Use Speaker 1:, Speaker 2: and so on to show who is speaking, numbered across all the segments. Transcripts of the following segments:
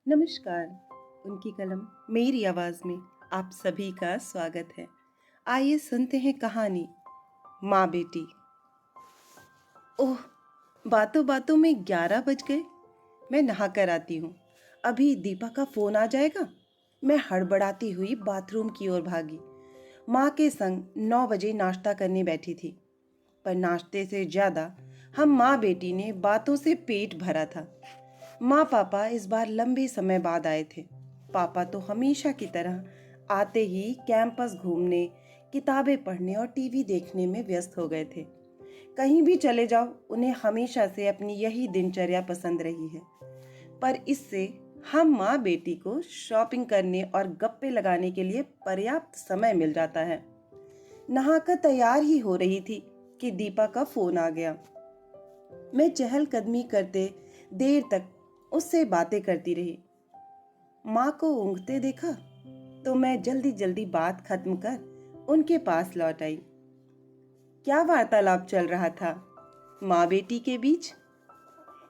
Speaker 1: नमस्कार। उनकी कलम मेरी आवाज़ में आप सभी का स्वागत है। आइए सुनते हैं कहानी माँ बेटी। ओह, बातों बातों में 11 बज गए। मैं नहा कर आती हूँ, अभी दीपा का फ़ोन आ जाएगा। मैं हड़बड़ाती हुई बाथरूम की ओर भागी। माँ के संग 9 बजे नाश्ता करने बैठी थी, पर नाश्ते से ज़्यादा हम माँ बेटी ने बातों से पेट भरा था। माँ पापा इस बार लंबे समय बाद आए थे। पापा तो हमेशा की तरह आते ही कैंपस घूमने, किताबें पढ़ने और टीवी देखने में व्यस्त हो गए थे। कहीं भी चले जाओ, उन्हें हमेशा से अपनी यही दिनचर्या पसंद रही है। पर इससे हम माँ बेटी को शॉपिंग करने और गप्पे लगाने के लिए पर्याप्त समय मिल जाता है। नहाकर तैयार ही हो रही थी कि दीपा का फोन आ गया। मैं चहलकदमी करते देर तक उससे बातें करती रही। माँ को ऊँघते देखा तो मैं जल्दी जल्दी बात खत्म कर उनके पास लौट आई। क्या वार्तालाप चल रहा था माँ बेटी के बीच?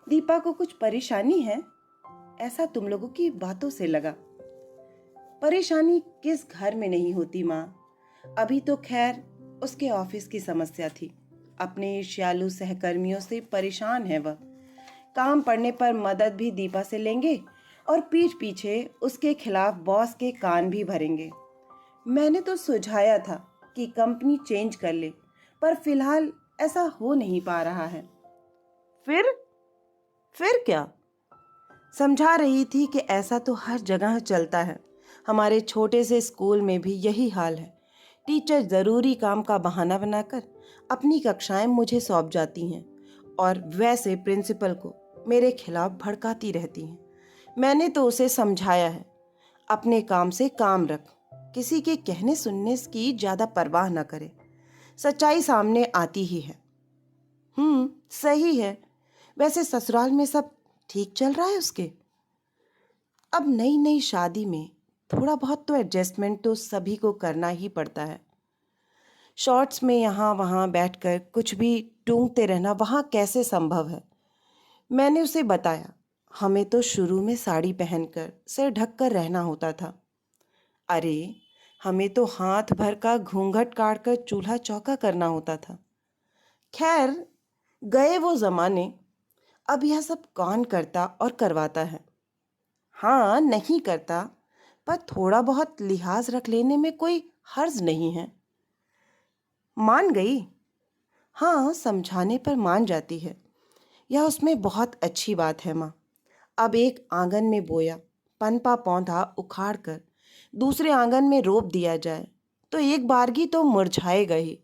Speaker 1: दीपा को कुछ परेशानी है, ऐसा तुम लोगों की बातों से लगा। परेशानी किस घर में नहीं होती माँ। अभी तो खैर उसके ऑफिस की समस्या थी। अपने ईर्ष्यालु सहकर्मियों से परेशान है वह। काम पड़ने पर मदद भी दीपा से लेंगे और पीठ पीछे उसके खिलाफ बॉस के कान भी भरेंगे। मैंने तो सुझाया था कि कंपनी चेंज कर ले, पर फिलहाल ऐसा हो नहीं पा रहा है। फिर फिर क्या? समझा रही थी कि ऐसा तो हर जगह चलता है। हमारे छोटे से स्कूल में भी यही हाल है। टीचर ज़रूरी काम का बहाना बनाकर अपनी कक्षाएं मुझे सौंप जाती हैं और वैसे प्रिंसिपल को मेरे खिलाफ भड़काती रहती हैं। मैंने तो उसे समझाया है, अपने काम से काम रख, किसी के कहने सुनने की ज़्यादा परवाह न करे। सच्चाई सामने आती ही है। सही है। वैसे ससुराल में सब ठीक चल रहा है उसके? अब नई नई शादी में थोड़ा बहुत तो एडजस्टमेंट तो सभी को करना ही पड़ता है। शॉर्ट्स में यहाँ वहाँ बैठकर कुछ भी टूंगते रहना वहाँ कैसे संभव है? मैंने उसे बताया, हमें तो शुरू में साड़ी पहनकर सिर ढक कर रहना होता था। अरे, हमें तो हाथ भर का घूंघट काट कर चूल्हा चौका करना होता था। खैर, गए वो ज़माने। अब यह सब कौन करता और करवाता है? हाँ, नहीं करता, पर थोड़ा बहुत लिहाज रख लेने में कोई हर्ज नहीं है। मान गई? हाँ, समझाने पर मान जाती है। यह उसमें बहुत अच्छी बात है माँ। अब एक आंगन में बोया पनपा पौधा उखाड़ कर दूसरे आंगन में रोप दिया जाए तो एक बारगी तो मुरझाएगा ही।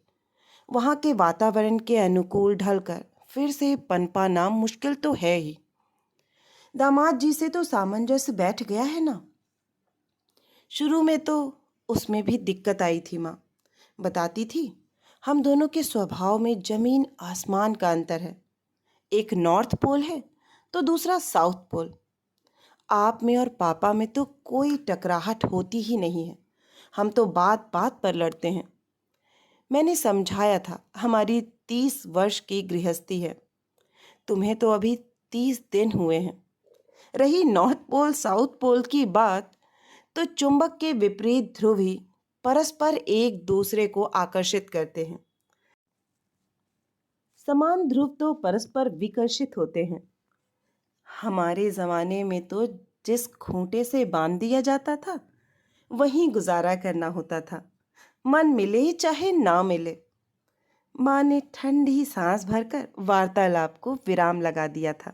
Speaker 1: वहाँ के वातावरण के अनुकूल ढलकर फिर से पनपाना मुश्किल तो है ही। दामाद जी से तो सामंजस्य बैठ गया है ना। शुरू में तो उसमें भी दिक्कत आई थी माँ। बताती थी, हम दोनों के स्वभाव में जमीन आसमान का अंतर है। एक नॉर्थ पोल है तो दूसरा साउथ पोल। आप में और पापा में तो कोई टकराहट होती ही नहीं है। हम तो बात बात पर लड़ते हैं। मैंने समझाया था, हमारी 30 वर्ष की गृहस्थी है, तुम्हें तो अभी 30 दिन हुए हैं। रही नॉर्थ पोल साउथ पोल की बात, तो चुंबक के विपरीत ध्रुव ही परस्पर एक दूसरे को आकर्षित करते हैं। समान ध्रुव तो परस्पर विकर्षित होते हैं। हमारे जमाने में तो जिस खूंटे से बांध दिया जाता था वहीं गुजारा करना होता था, मन मिले चाहे ना मिले। माँ ने ठंडी सांस भरकर वार्तालाप को विराम लगा दिया था।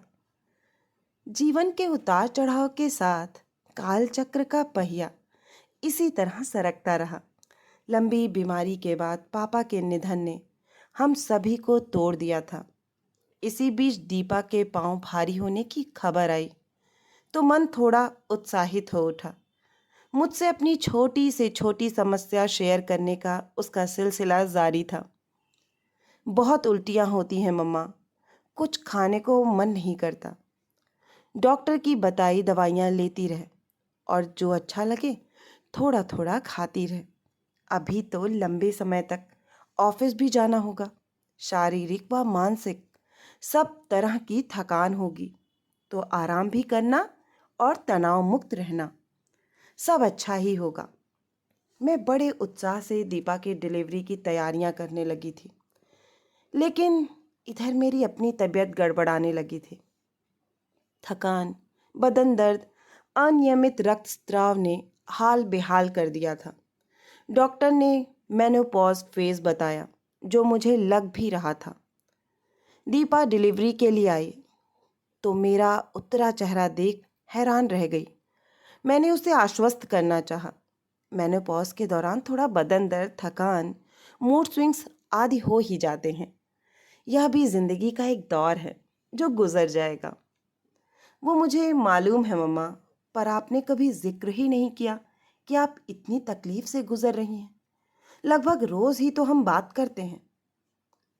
Speaker 1: जीवन के उतार चढ़ाव के साथ काल चक्र का पहिया इसी तरह सरकता रहा। लंबी बीमारी के बाद पापा के निधन ने हम सभी को तोड़ दिया था। इसी बीच दीपा के पांव भारी होने की खबर आई तो मन थोड़ा उत्साहित हो उठा। मुझसे अपनी छोटी से छोटी समस्या शेयर करने का उसका सिलसिला जारी था। बहुत उल्टियाँ होती हैं मम्मा, कुछ खाने को मन नहीं करता। डॉक्टर की बताई दवाइयाँ लेती रहे और जो अच्छा लगे थोड़ा थोड़ा खाती रहे। अभी तो लंबे समय तक ऑफिस भी जाना होगा, शारीरिक व मानसिक सब तरह की थकान होगी, तो आराम भी करना और तनाव मुक्त रहना। सब अच्छा ही होगा। मैं बड़े उत्साह से दीपा की डिलीवरी की तैयारियां करने लगी थी, लेकिन इधर मेरी अपनी तबीयत गड़बड़ाने लगी थी। थकान, बदन दर्द, अनियमित रक्तस्राव ने हाल बेहाल कर दिया था। डॉक्टर ने मेनोपॉज फेज बताया, जो मुझे लग भी रहा था। दीपा डिलीवरी के लिए आई तो मेरा उतरा चेहरा देख हैरान रह गई। मैंने उसे आश्वस्त करना चाहा। मेनोपॉज के दौरान थोड़ा बदन दर्द, थकान, मूड स्विंग्स आदि हो ही जाते हैं। यह भी जिंदगी का एक दौर है जो गुजर जाएगा। वो मुझे मालूम है मम्मा, पर आपने कभी जिक्र ही नहीं किया कि आप इतनी तकलीफ से गुजर रही हैं। लगभग रोज ही तो हम बात करते हैं।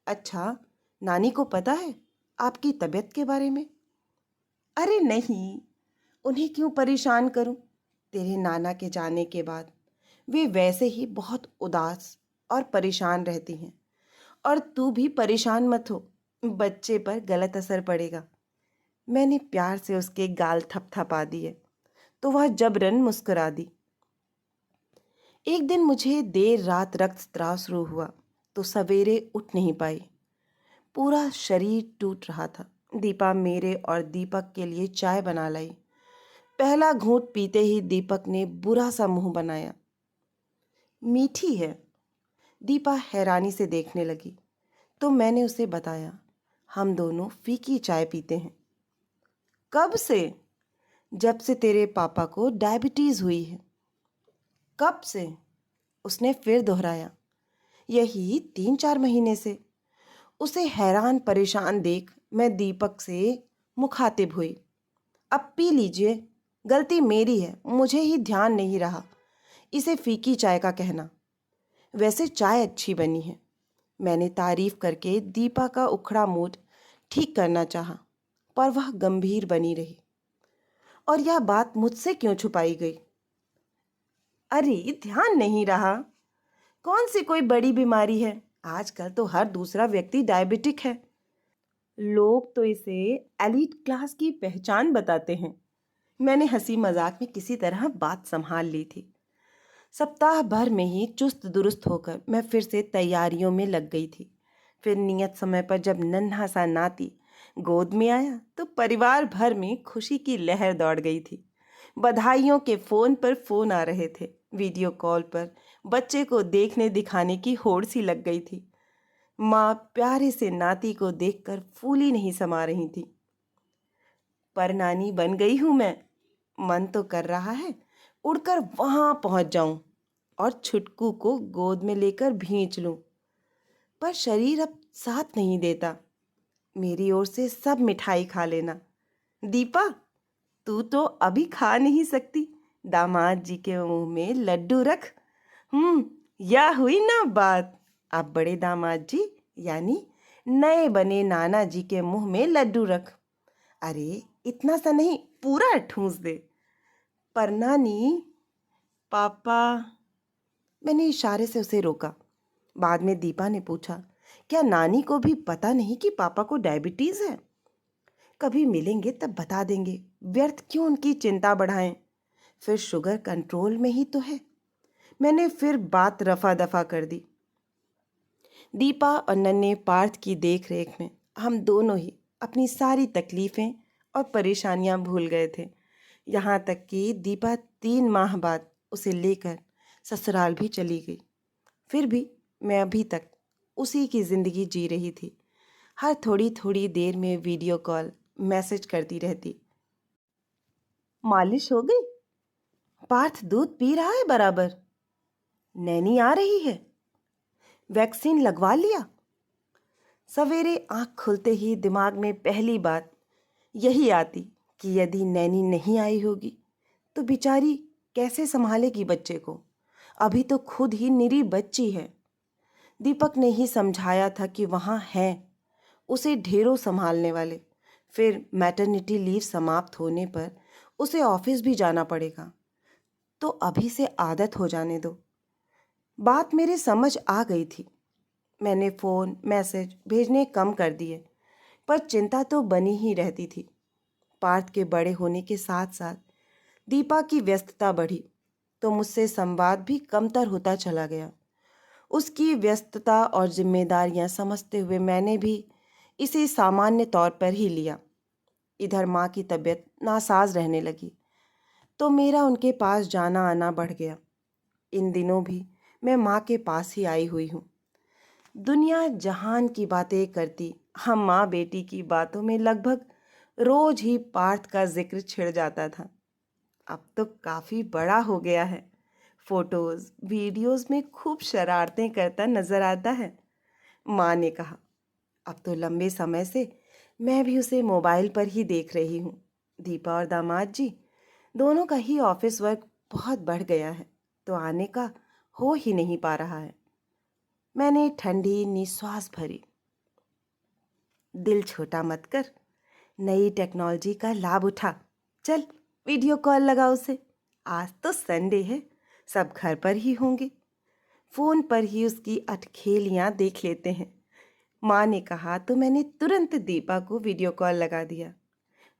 Speaker 1: अच्छा, नानी को पता है आपकी तबीयत के बारे में? अरे नहीं, उन्हें क्यों परेशान करूं? तेरे नाना के जाने के बाद वे वैसे ही बहुत उदास और परेशान रहती हैं। और तू भी परेशान मत हो, बच्चे पर गलत असर पड़ेगा। मैंने प्यार से उसके गाल थपथपा दिए तो वह जबरन मुस्कुरा दी। एक दिन मुझे देर रात रक्तस्राव शुरू हुआ तो सवेरे उठ नहीं पाई। पूरा शरीर टूट रहा था। दीपा मेरे और दीपक के लिए चाय बना लाई। पहला घूंट पीते ही दीपक ने बुरा सा मुंह बनाया। मीठी है। दीपा हैरानी से देखने लगी तो मैंने उसे बताया, हम दोनों फीकी चाय पीते हैं। कब से? जब से तेरे पापा को डायबिटीज हुई है। कब से? उसने फिर दोहराया। यही 3-4 महीने से। उसे हैरान परेशान देख मैं दीपक से मुखातिब हुई। अब पी लीजिए, गलती मेरी है, मुझे ही ध्यान नहीं रहा इसे फीकी चाय का कहना। वैसे चाय अच्छी बनी है। मैंने तारीफ करके दीपा का उखड़ा मूड ठीक करना चाहा, पर वह गंभीर बनी रही। और यह बात मुझसे क्यों छुपाई गई? अरे ध्यान नहीं रहा, कौन सी कोई बड़ी बीमारी है? आजकल तो हर दूसरा व्यक्ति डायबिटिक है। लोग तो इसे एलीट क्लास की पहचान बताते हैं। मैंने हंसी मजाक में किसी तरह बात संभाल ली थी। सप्ताह भर में ही चुस्त दुरुस्त होकर मैं फिर से तैयारियों में लग गई थी। फिर नियत समय पर जब नन्हा सा नाती गोद में आया तो परिवार भर में खुशी की लहर दौड़ गई थी। बधाइयों के फोन पर फोन आ रहे थे। वीडियो कॉल पर बच्चे को देखने दिखाने की होड़ सी लग गई थी। माँ प्यारे से नाती को देखकर फूली नहीं समा रही थी। पर नानी बन गई हूं मैं। मन तो कर रहा है उड़कर वहां पहुंच जाऊं और छुटकू को गोद में लेकर भींच लूं, पर शरीर अब साथ नहीं देता। मेरी ओर से सब मिठाई खा लेना। दीपा, तू तो अभी खा नहीं सकती। दामाद जी के मुंह में लड्डू रख। यह हुई ना बात। अब बड़े दामाद जी यानी नए बने नाना जी के मुंह में लड्डू रख। अरे इतना सा नहीं, पूरा ठूंस दे। पर नानी, पापा। मैंने इशारे से उसे रोका। बाद में दीपा ने पूछा, क्या नानी को भी पता नहीं कि पापा को डायबिटीज है? कभी मिलेंगे तब बता देंगे, व्यर्थ क्यों उनकी चिंता बढ़ाएं। फिर शुगर कंट्रोल में ही तो है। मैंने फिर बात रफा दफा कर दी। दीपा और नन्हे पार्थ की देख रेख में हम दोनों ही अपनी सारी तकलीफें और परेशानियां भूल गए थे। यहाँ तक कि दीपा 3 माह बाद उसे लेकर ससुराल भी चली गई। फिर भी मैं अभी तक उसी की ज़िंदगी जी रही थी। हर थोड़ी थोड़ी देर में वीडियो कॉल, मैसेज करती रहती। मालिश हो गई? पार्थ दूध पी रहा है बराबर? नैनी आ रही है? वैक्सीन लगवा लिया? सवेरे आंख खुलते ही दिमाग में पहली बात यही आती कि यदि नैनी नहीं आई होगी तो बेचारी कैसे संभालेगी बच्चे को। अभी तो खुद ही निरी बच्ची है। दीपक ने ही समझाया था कि वहाँ हैं उसे ढेरों संभालने वाले। फिर मैटरनिटी लीव समाप्त होने पर उसे ऑफिस भी जाना पड़ेगा, तो अभी से आदत हो जाने दो। बात मेरे समझ आ गई थी। मैंने फ़ोन मैसेज भेजने कम कर दिए, पर चिंता तो बनी ही रहती थी। पार्थ के बड़े होने के साथ साथ दीपा की व्यस्तता बढ़ी तो मुझसे संवाद भी कमतर होता चला गया। उसकी व्यस्तता और जिम्मेदारियां समझते हुए मैंने भी इसे सामान्य तौर पर ही लिया। इधर माँ की तबीयत नासाज रहने लगी तो मेरा उनके पास जाना आना बढ़ गया। इन दिनों भी मैं माँ के पास ही आई हुई हूँ। दुनिया जहान की बातें करती, हम माँ बेटी की बातों में लगभग रोज ही पार्थ का जिक्र छिड़ जाता था। अब तो काफ़ी बड़ा हो गया है, फोटोज वीडियोस में खूब शरारतें करता नजर आता है, माँ ने कहा। अब तो लंबे समय से मैं भी उसे मोबाइल पर ही देख रही हूँ। दीपा और दामाद जी दोनों का ही ऑफिस वर्क बहुत बढ़ गया है तो आने का हो ही नहीं पा रहा है। मैंने ठंडी निश्वास भरी। दिल छोटा मत कर, नई टेक्नोलॉजी का लाभ उठा। चल वीडियो कॉल लगा उसे। आज तो संडे है, सब घर पर ही होंगे, फोन पर ही उसकी अटखेलियां देख लेते हैं, माँ ने कहा तो मैंने तुरंत दीपा को वीडियो कॉल लगा दिया।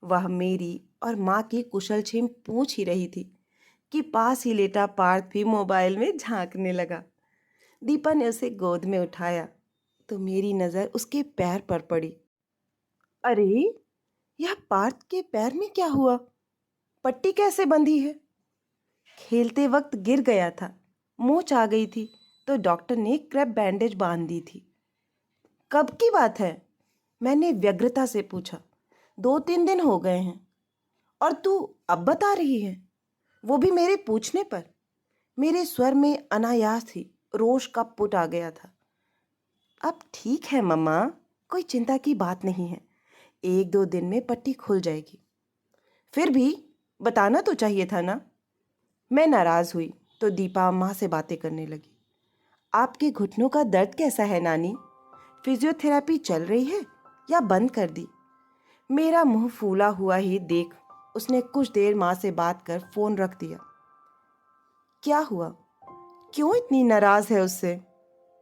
Speaker 1: वह मेरी और माँ की कुशलक्षेम पूछ ही रही थी कि पास ही लेटा पार्थ भी मोबाइल में झांकने लगा। दीपा ने उसे गोद में उठाया तो मेरी नज़र उसके पैर पर पड़ी। अरे, यह पार्थ के पैर में क्या हुआ? पट्टी कैसे बंधी है? खेलते वक्त गिर गया था, मोच आ गई थी तो डॉक्टर ने क्रैप बैंडेज बांध दी थी। कब की बात है? मैंने व्यग्रता से पूछा। 2-3 दिन हो गए हैं। और तू अब बता रही है, वो भी मेरे पूछने पर? मेरे स्वर में अनायास ही रोष का पुट आ गया था। अब ठीक है मम्मा, कोई चिंता की बात नहीं है, 1-2 दिन में पट्टी खुल जाएगी। फिर भी बताना तो चाहिए था ना। मैं नाराज हुई तो दीपा माँ से बातें करने लगी। आपके घुटनों का दर्द कैसा है नानी? फिजियोथेरेपी चल रही है या बंद कर दी? मेरा मुंह फूला हुआ ही देख उसने कुछ देर माँ से बात कर फोन रख दिया। क्या हुआ, क्यों इतनी नाराज है उससे?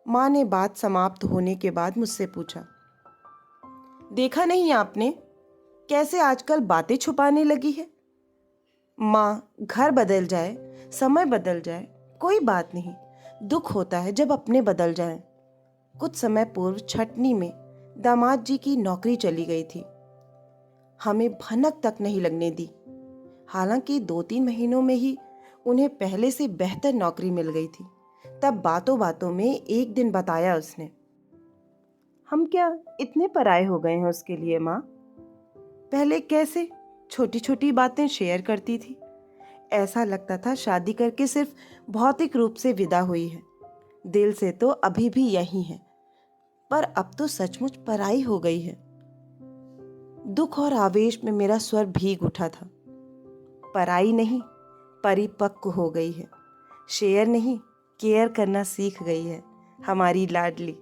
Speaker 1: माँ ने बात समाप्त होने के बाद मुझसे पूछा। देखा नहीं आपने कैसे आजकल बातें छुपाने लगी है? माँ, घर बदल जाए, समय बदल जाए, कोई बात नहीं, दुख होता है जब अपने बदल जाएं। कुछ समय पूर्व छटनी में दामाद जी की नौकरी चली गई थी। हमें भनक तक नहीं लगने दी। हालांकि 2-3 महीनों में ही उन्हें पहले से बेहतर नौकरी मिल गई थी। तब बातों बातों में एक दिन बताया उसने। हम क्या इतने पराये हो गए हैं उसके लिए माँ? पहले कैसे छोटी छोटी बातें शेयर करती थी, ऐसा लगता था शादी करके सिर्फ भौतिक रूप से विदा हुई है, दिल से तो अभी भी यही है, पर अब तो सचमुच पराई हो गई है। दुख और आवेश में मेरा स्वर भीग उठा था। पराई नहीं, परिपक्व हो गई है, शेयर नहीं केयर करना सीख गई है हमारी लाडली।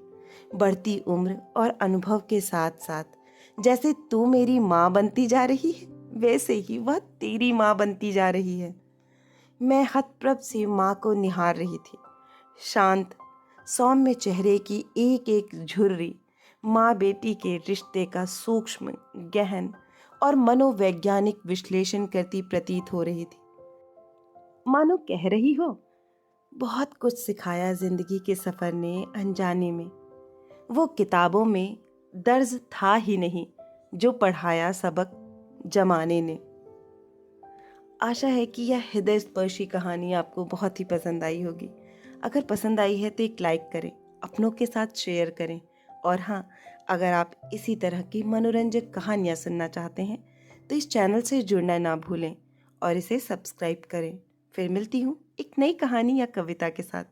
Speaker 1: बढ़ती उम्र और अनुभव के साथ साथ जैसे तू मेरी माँ बनती जा रही है, वैसे ही वह तेरी माँ बनती जा रही है। मैं हतप्रभ से माँ को निहार रही थी। शांत सौम्य चेहरे की एक एक झुर्री माँ बेटी के रिश्ते का सूक्ष्म, गहन और मनोवैज्ञानिक विश्लेषण करती प्रतीत हो रही थी। मानो कह रही हो, बहुत कुछ सिखाया जिंदगी के सफर ने अनजाने में, वो किताबों में दर्ज था ही नहीं जो पढ़ाया सबक जमाने ने। आशा है कि यह हृदय स्पर्शी कहानी आपको बहुत ही पसंद आई होगी। अगर पसंद आई है तो एक लाइक करें, अपनों के साथ शेयर करें, और हाँ, अगर आप इसी तरह की मनोरंजक कहानियाँ सुनना चाहते हैं तो इस चैनल से जुड़ना ना भूलें और इसे सब्सक्राइब करें। फिर मिलती हूँ एक नई कहानी या कविता के साथ।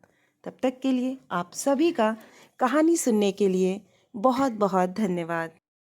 Speaker 1: तब तक के लिए आप सभी का कहानी सुनने के लिए बहुत बहुत धन्यवाद।